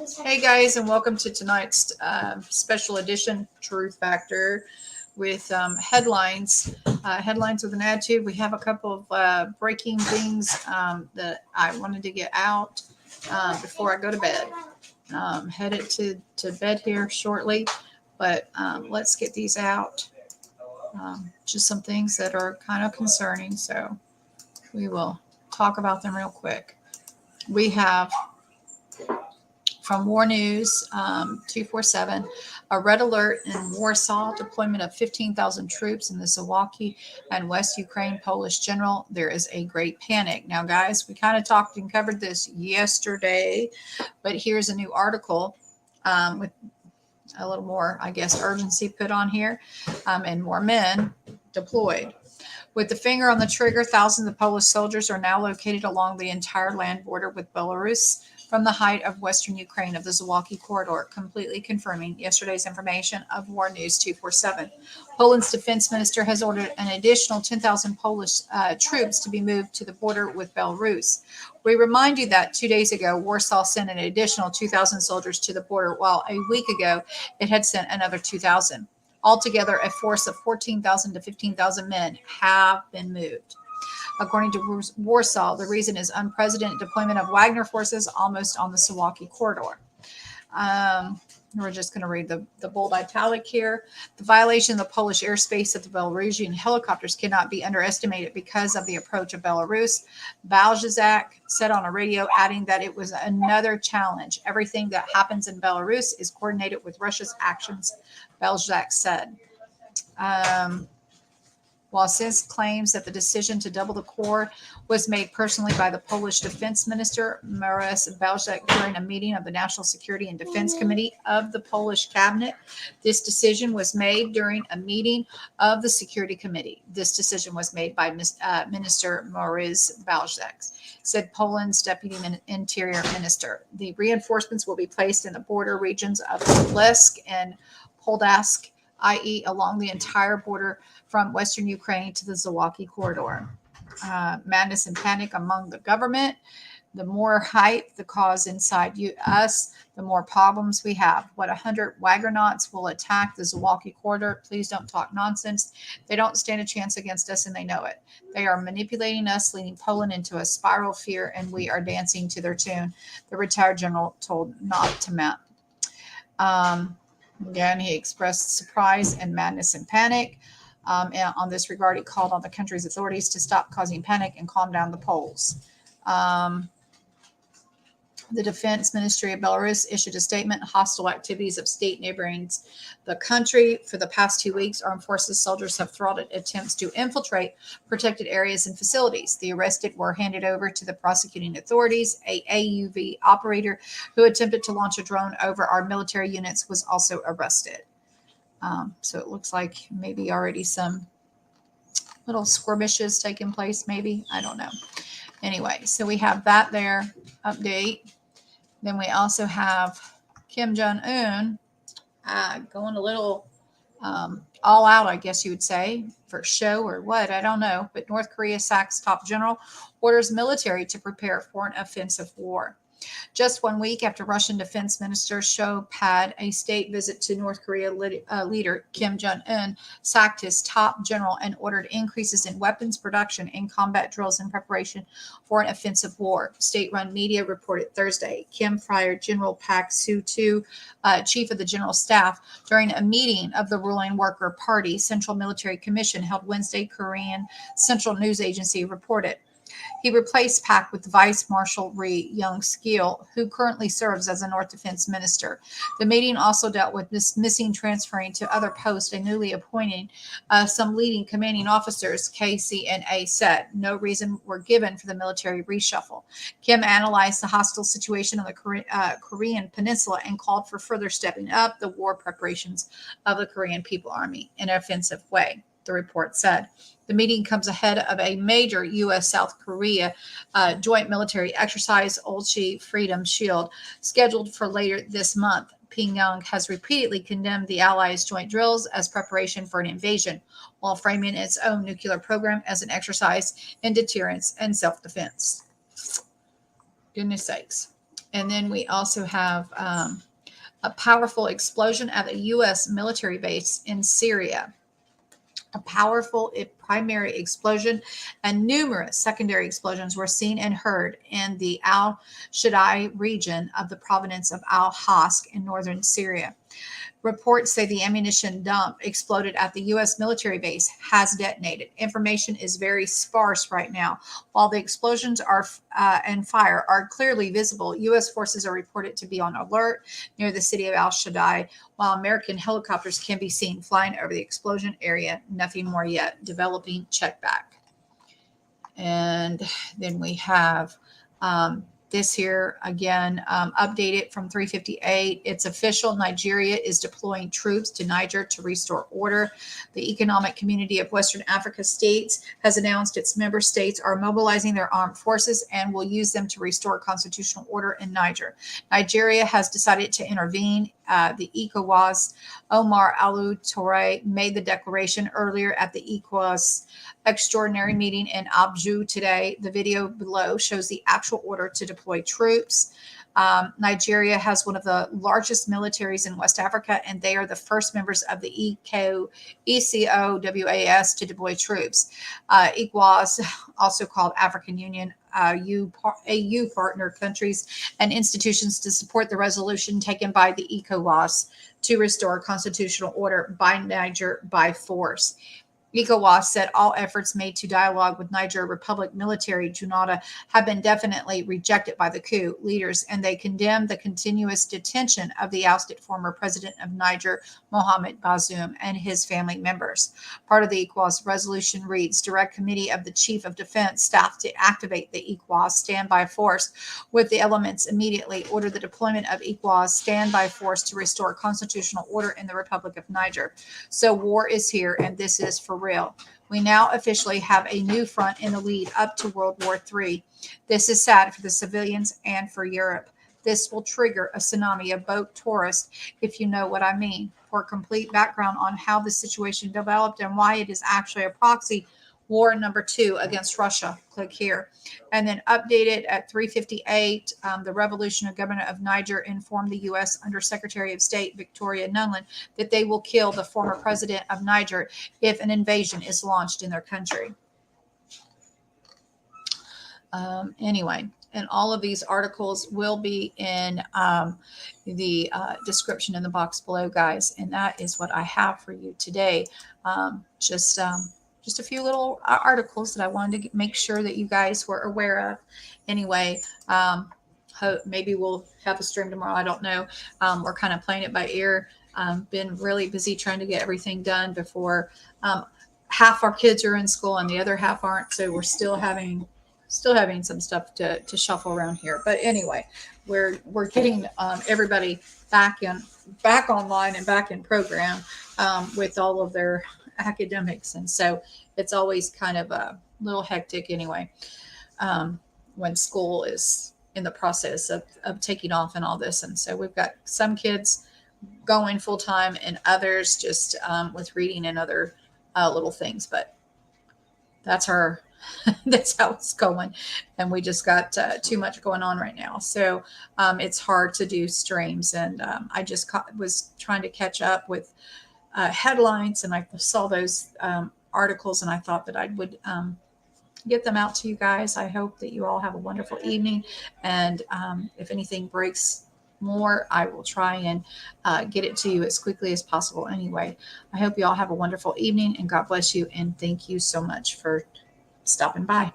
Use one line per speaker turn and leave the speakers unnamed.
Hey guys, and welcome to tonight's special edition True Factor with headlines with an attitude. We have a couple of breaking things that I wanted to get out before I go to bed. Headed to bed here shortly, but let's get these out. Just some things that are kind of concerning, so we will talk about them real quick. We have from War News 247, a red alert in Warsaw, deployment of 15,000 troops in the Zalewski and West Ukraine Polish general. There is a great panic. Now, guys, we kind of talked and covered this yesterday, but here's a new article with a little more, I guess, urgency put on here, and more men deployed. With the finger on the trigger, thousands of Polish soldiers are now located along the entire land border with Belarus from the height of western Ukraine of the Zalewski corridor, completely confirming yesterday's information of War News 247. Poland's defense minister has ordered an additional 10,000 Polish troops to be moved to the border with Belarus. We remind you that 2 days ago, Warsaw sent an additional 2,000 soldiers to the border, while a week ago it had sent another 2,000. Altogether, a force of 14,000 to 15,000 men have been moved. According to Warsaw, the reason is unprecedented deployment of Wagner forces almost on the Zalewski corridor. We're just going to read the bold italic here. The violation of the Polish airspace of the Belarusian helicopters cannot be underestimated because of the approach of Belarus. Balzak said on a radio, adding that it was another challenge. Everything that happens in Belarus is coordinated with Russia's actions, Balzak said. While Sis claims that the decision to double the corps was made personally by the Polish Defense Minister, Mariusz Balzak, during a meeting of the National Security and Defense Committee of the Polish cabinet. This decision was made during a meeting of the Security Committee. This decision was made by Minister Mariusz Balzak, said Poland's Deputy Interior Minister. The reinforcements will be placed in the border regions of Lesk and Poldask, i.e. along the entire border from western Ukraine to the Zalewski corridor. Madness and panic among the government. The more hype the cause inside us, the more problems we have. What 100 Wagnernauts will attack the Zalewski corridor? Please don't talk nonsense. They don't stand a chance against us, and they know it. They are manipulating us, leading Poland into a spiral of fear, and we are dancing to their tune, the retired general told Not to Mount. Again, he expressed surprise and madness and panic. And on this regard, he called on the country's authorities to stop causing panic and calm down the Poles. The Defense Ministry of Belarus issued a statement. Hostile activities of state neighboring the country. For the past 2 weeks, armed forces soldiers have thwarted attempts to infiltrate protected areas and facilities. The arrested were handed over to the prosecuting authorities. A AUV operator who attempted to launch a drone over our military units was also arrested. So it looks like maybe already some little skirmishes taking place, maybe. I don't know. Anyway, so we have that there, update. Then we also have Kim Jong-un going a little all out, I guess you would say, for show or what, I don't know. But North Korea sacks top general, orders military to prepare for an offensive war. Just 1 week after Russian Defense Minister Show had a state visit to North Korea, leader Kim Jong-un sacked his top general and ordered increases in weapons production and combat drills in preparation for an offensive war. State-run media reported Thursday. Kim fired General Pak Soo-tu, chief of the general staff, during a meeting of the ruling Worker Party Central Military Commission held Wednesday, Korean Central News Agency reported. He replaced Pak with Vice Marshal Ri Yong-skil, who currently serves as a North Defense Minister. The meeting also dealt with dismissing transferring to other posts and newly appointing some leading commanding officers, KCNA said. No reason were given for the military reshuffle. Kim analyzed the hostile situation on the Korean Peninsula and called for further stepping up the war preparations of the Korean People Army in an offensive way, the report said. The meeting comes ahead of a major U.S.-South Korea joint military exercise, Ulchi Freedom Shield, scheduled for later this month. Pyongyang has repeatedly condemned the Allies' joint drills as preparation for an invasion, while framing its own nuclear program as an exercise in deterrence and self-defense. Goodness sakes. And then we also have a powerful explosion at a U.S. military base in Syria. A powerful primary explosion and numerous secondary explosions were seen and heard in the Al Shaddai region of the province of Al Hask in northern Syria. Reports say the ammunition dump exploded at the U.S. military base has detonated. Information is very sparse right now. While the explosions and fire are clearly visible, U.S. forces are reported to be on alert near the city of Al Shaddai, while American helicopters can be seen flying over the explosion area. Nothing more yet. Developing check back. And then we have this here again, updated from 358. It's official. Nigeria is deploying troops to Niger to restore order. The Economic Community of Western Africa states has announced its member states are mobilizing their armed forces and will use them to restore constitutional order in Niger. Nigeria has decided to intervene. The ECOWAS, Omar Alu Toure, made the declaration earlier at the ECOWAS extraordinary meeting in Abuja today. The video below shows the actual order to deploy troops. Nigeria has one of the largest militaries in West Africa, and they are the first members of the ECOWAS to deploy troops. ECOWAS, also called African Union, AU partner countries and institutions to support the resolution taken by the ECOWAS to restore constitutional order by Niger by force. ECOWAS said all efforts made to dialogue with Niger Republic military Junta have been definitely rejected by the coup leaders, and they condemned the continuous detention of the ousted former president of Niger, Mohamed Bazoum, and his family members. Part of the ECOWAS resolution reads, direct committee of the Chief of Defense Staff to activate the ECOWAS standby force with the elements immediately, order the deployment of ECOWAS standby force to restore constitutional order in the Republic of Niger. So war is here, and this is for real. We now officially have a new front in the lead up to World War III. This is sad for the civilians and for Europe. This will trigger a tsunami of boat tourists, if you know what I mean. For a complete background on how the situation developed and why it is actually a proxy war number 2 against Russia, click here. And then updated at 3:58, the Revolutionary Government of Niger informed the U.S. Undersecretary of State Victoria Nuland that they will kill the former president of Niger if an invasion is launched in their country. Anyway, and all of these articles will be in the description in the box below, guys. And that is what I have for you today. Just a few little articles that I wanted to make sure that you guys were aware of. Anyway, maybe we'll have a stream tomorrow. I don't know. We're kind of playing it by ear. Been really busy trying to get everything done before half our kids are in school and the other half aren't. So we're still having some stuff to shuffle around here. But anyway, we're getting everybody back online and back in program with all of their academics, and so it's always kind of a little hectic anyway when school is in the process of taking off and all this. And so we've got some kids going full time and others just with reading and other little things, but that's that's how it's going. And we just got too much going on right now. So it's hard to do streams. And I just was trying to catch up with headlines, and I saw those articles, and I thought that I would get them out to you guys. I hope that you all have a wonderful evening. And if anything breaks more, I will try and get it to you as quickly as possible. Anyway, I hope you all have a wonderful evening, and God bless you. And thank you so much for stopping by.